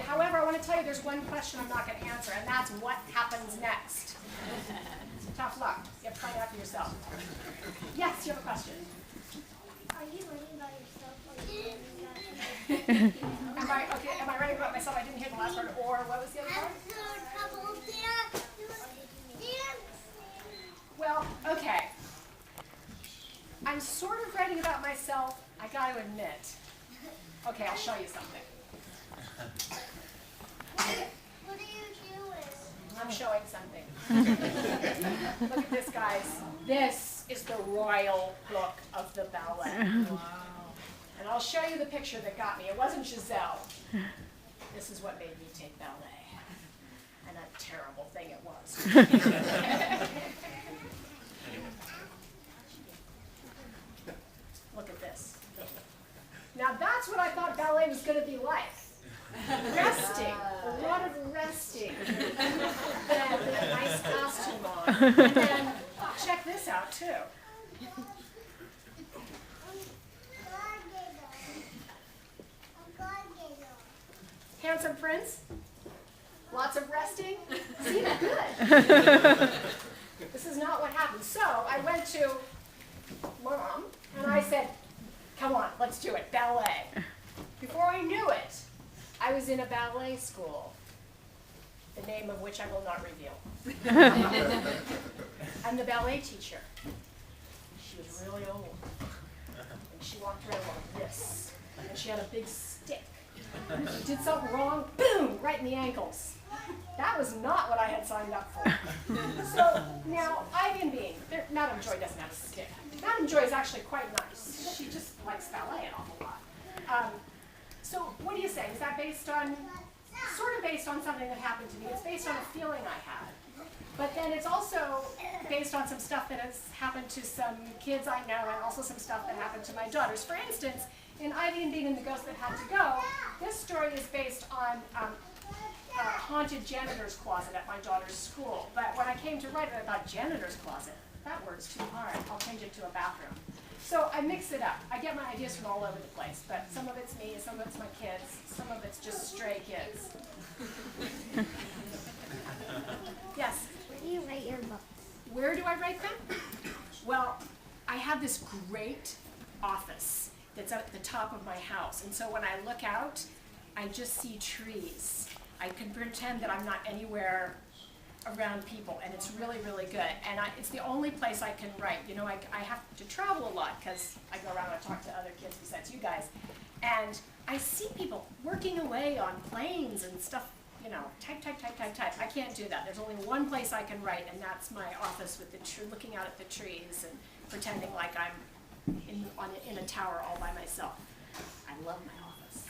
However, I want to tell you there's one question I'm not going to answer, and that's what happens next. Tough luck. You have to find out for yourself. Yes, you have a question. Are you writing about yourself or are you writing about Am I writing about myself? I didn't hear the last word. Or what was the other part? Well, okay. I'm sort of writing about myself, I got to admit. Okay, I'll show you something. What are you doing? I'm showing something. Look at this, guys. This is the royal book of the ballet. Wow. And I'll show you the picture that got me. It wasn't Giselle. This is what made me take ballet. And a terrible thing it was. Look at this. Now that's what I thought ballet was going to be like. Resting, a lot of resting. Then with a nice costume on. And then check this out too. Handsome prince. Lots of resting. See, they're good. This is not what happened. So I went to Mom and I said, come on, let's do it, ballet. Before I knew it, I was in a ballet school, the name of which I will not reveal. And the ballet teacher, she was really old. And she walked around like this. And she had a big stick. And if she did something wrong, boom, right in the ankles. That was not what I had signed up for. So now, Ivy and Bean, Madame Joy doesn't have a stick. Madame Joy is actually quite nice. She just likes ballet an awful lot. So what do you say? Is that based on, sort of based on something that happened to me? It's based on a feeling I had. But then it's also based on some stuff that has happened to some kids I know and also some stuff that happened to my daughters. For instance, in Ivy and Bean and the Ghost That Had to Go, this story is based on a haunted janitor's closet at my daughter's school. But when I came to write it, I thought, janitor's closet? That word's too hard. I'll change it to a bathroom. So I mix it up. I get my ideas from all over the place, but some of it's me, some of it's my kids, some of it's just stray kids. Yes? Where do you write your books? Where do I write them? Well, I have this great office that's at the top of my house, and so when I look out, I just see trees. I can pretend that I'm not anywhere around people, and it's really, really good. And it's the only place I can write. You know, I have to travel a lot because I go around and I talk to other kids besides you guys. And I see people working away on planes and stuff, you know, type. I can't do that. There's only one place I can write, and that's my office with looking out at the trees and pretending like I'm in a tower all by myself. I love my office.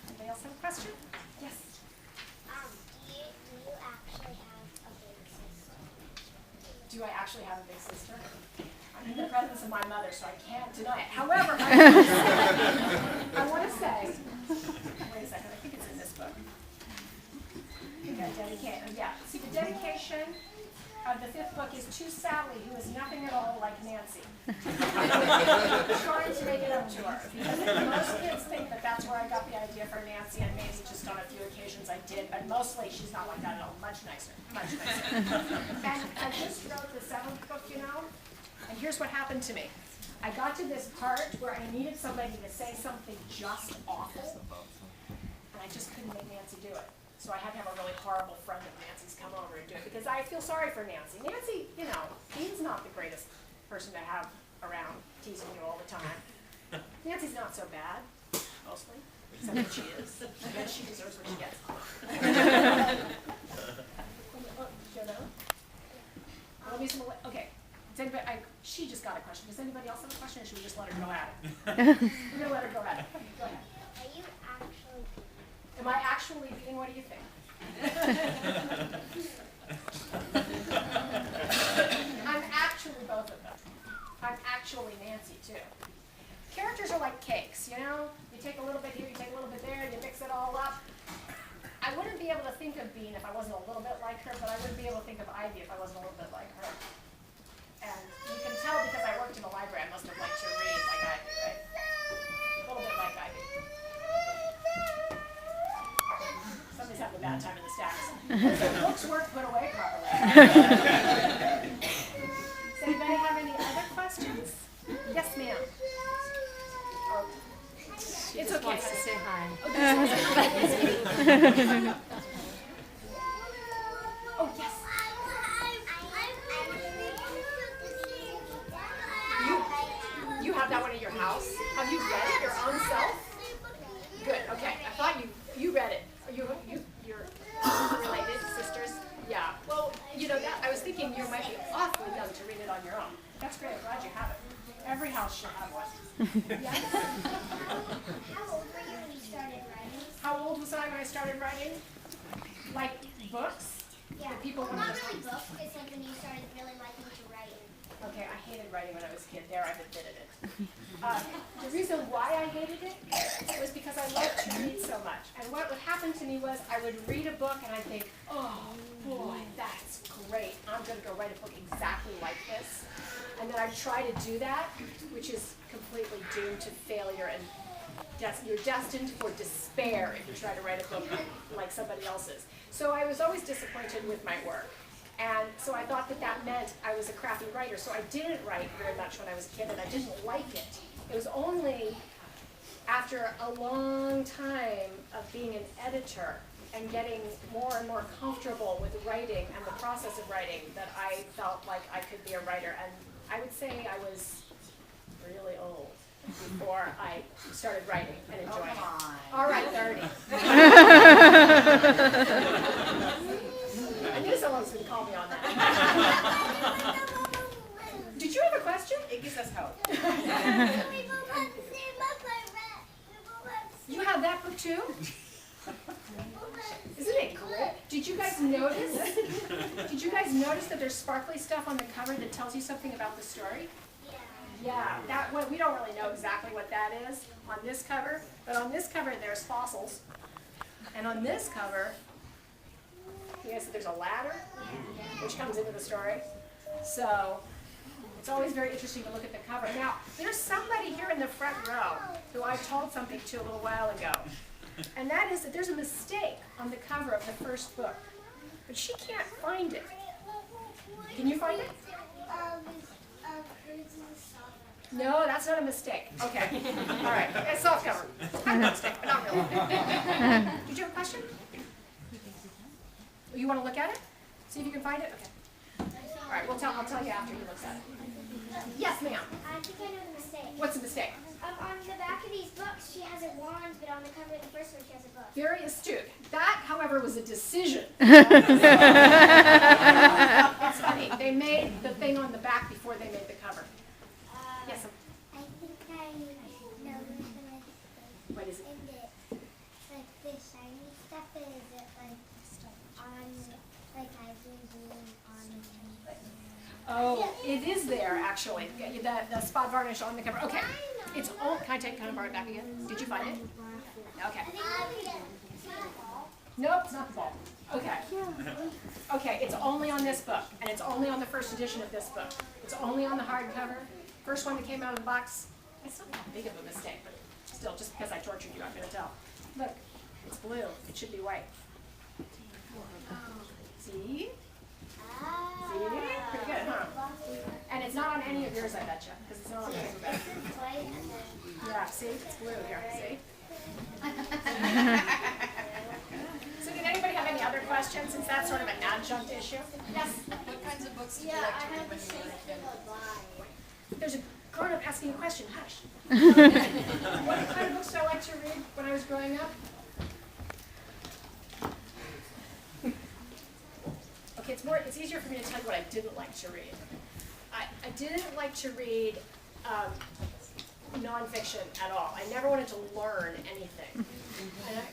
Anybody else have a question? Yes? Do you actually have a big sister? Do I actually have a big sister? I'm in the presence of my mother, so I can't deny it. However, I want to say, wait a second, I think it's in this book. See, the dedication of the 5th book is to Sally, who is nothing at all like Nancy. Trying to make it up to her. Because most kids think that that's where I got the idea for Nancy, and maybe just on a few occasions I did, but mostly she's not like that at all. Much nicer, much nicer. And I just wrote the 7th book, you know, and here's what happened to me. I got to this part where I needed somebody to say something just awful, and I just couldn't make Nancy do it. So I had to have a really horrible friend of Nancy's come over and do it, because I feel sorry for Nancy. Nancy, you know, Bean's not the greatest person to have around teasing you all the time. Nancy's not so bad, mostly, except that she is. And she deserves what she gets. Okay. Does anybody, she just got a question. Does anybody else have a question, or should we just let her go at it? We're going to let her go at it. Go ahead. Are you actually... Am I actually being, what do you think? I'm actually both of them. I'm actually Nancy, too. Characters are like cakes, you know? You take a little bit here, you take a little bit there, you mix it all up. I wouldn't be able to think of Bean if I wasn't a little bit like her, but I wouldn't be able to think of Ivy if I wasn't a little bit like her. And you can tell because I worked in the library, I must have liked to read like Ivy, right? A little bit like Ivy. The books weren't put away properly. Does anybody have any other questions? Yes, ma'am. Oh, it's okay. Wants to say hi. Oh, yes. You have that one at your house? Have you read it your own self? Good. Okay. I thought you read it. You're related sisters. Yeah. Well, that I was thinking you might be awfully young to read it on your own. That's great. I'm glad you have it. Every house should have one. Yeah. How old were you when you started writing? How old was I when I started writing? Like books? Yeah. The people Well, not really books. It's like when you started really liking to write. Okay, I hated writing when I was a kid. There, I've admitted it. The reason why I hated it was because I loved to read so much. And what would happen to me was I would read a book and I'd think, oh boy, that's great. I'm going to go write a book exactly like this. And then I'd try to do that, which is completely doomed to failure, and you're destined for despair if you try to write a book like somebody else's. So I was always disappointed with my work. And so I thought that meant I was a crappy writer. So I didn't write very much when I was a kid, and I didn't like it. It was only after a long time of being an editor and getting more and more comfortable with writing and the process of writing that I felt like I could be a writer. And I would say I was really old before I started writing and enjoying it. All right, 30. I knew someone was going to call me on that. Did you have a question? It gives us hope. You have that book too? Isn't it great? Did you guys notice? Did you guys notice that there's sparkly stuff on the cover that tells you something about the story? Yeah, that one, we don't really know exactly what that is on this cover, but on this cover there's fossils. And on this cover, you guys see there's a ladder, which comes into the story. So it's always very interesting to look at the cover. Now, there's somebody here in the front row who I told something to a little while ago. And that is that there's a mistake on the cover of the first book. But she can't find it. Can you find it? No, that's not a mistake. Okay. All right. It's soft cover. I'm not a mistake, but not really. Did you have a question? You want to look at it? See if you can find it? Okay. All right. I'll tell you after he looks at it. Yes, ma'am. I think I know the mistake. What's the mistake? On the back of these books, she has a wand, but on the cover of the first one, she has a book. Very astute. That, however, was a decision. It's funny. They made the thing on the back before they made the cover. Yes. I think I know the mistake. What is it? And like the shiny stuff, is it like on, like I can zoom on it? Oh, it is there actually. The spot varnish on the cover. Okay. It's all. Can I borrow it back again? Did you find it? Okay. Nope, it's not the ball. Okay. Okay, it's only on this book, and it's only on the first edition of this book. It's only on the hardcover. First one that came out of the box. It's not that big of a mistake, but still, just because I tortured you, I'm going to tell. Look, it's blue. It should be white. See? See? Pretty good, huh? And it's not on any of yours, I betcha, because it's not on the paperback. Yeah, see? It's blue here. See? So did anybody have any other questions, since that's sort of an adjunct issue? Yes? What kinds of books did you like to read when you were a kid? There's a grown-up asking a question. Hush. What kind of books did I like to read when I was growing up? Okay, it's easier for me to tell you what I didn't like to read. I didn't like to read nonfiction at all. I never wanted to learn anything. And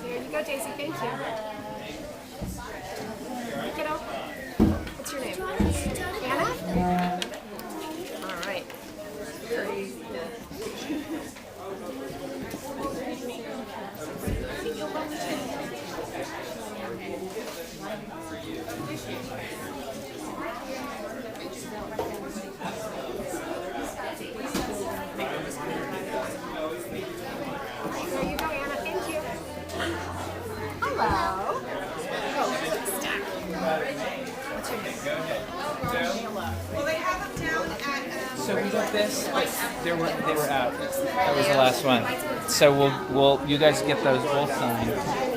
there you go, Daisy. Thank you. Get up. What's your name? Anna? All right. Hello. Well, they have them down at. So we got this, but they were out. That was the last one. So we'll you guys get those all signed.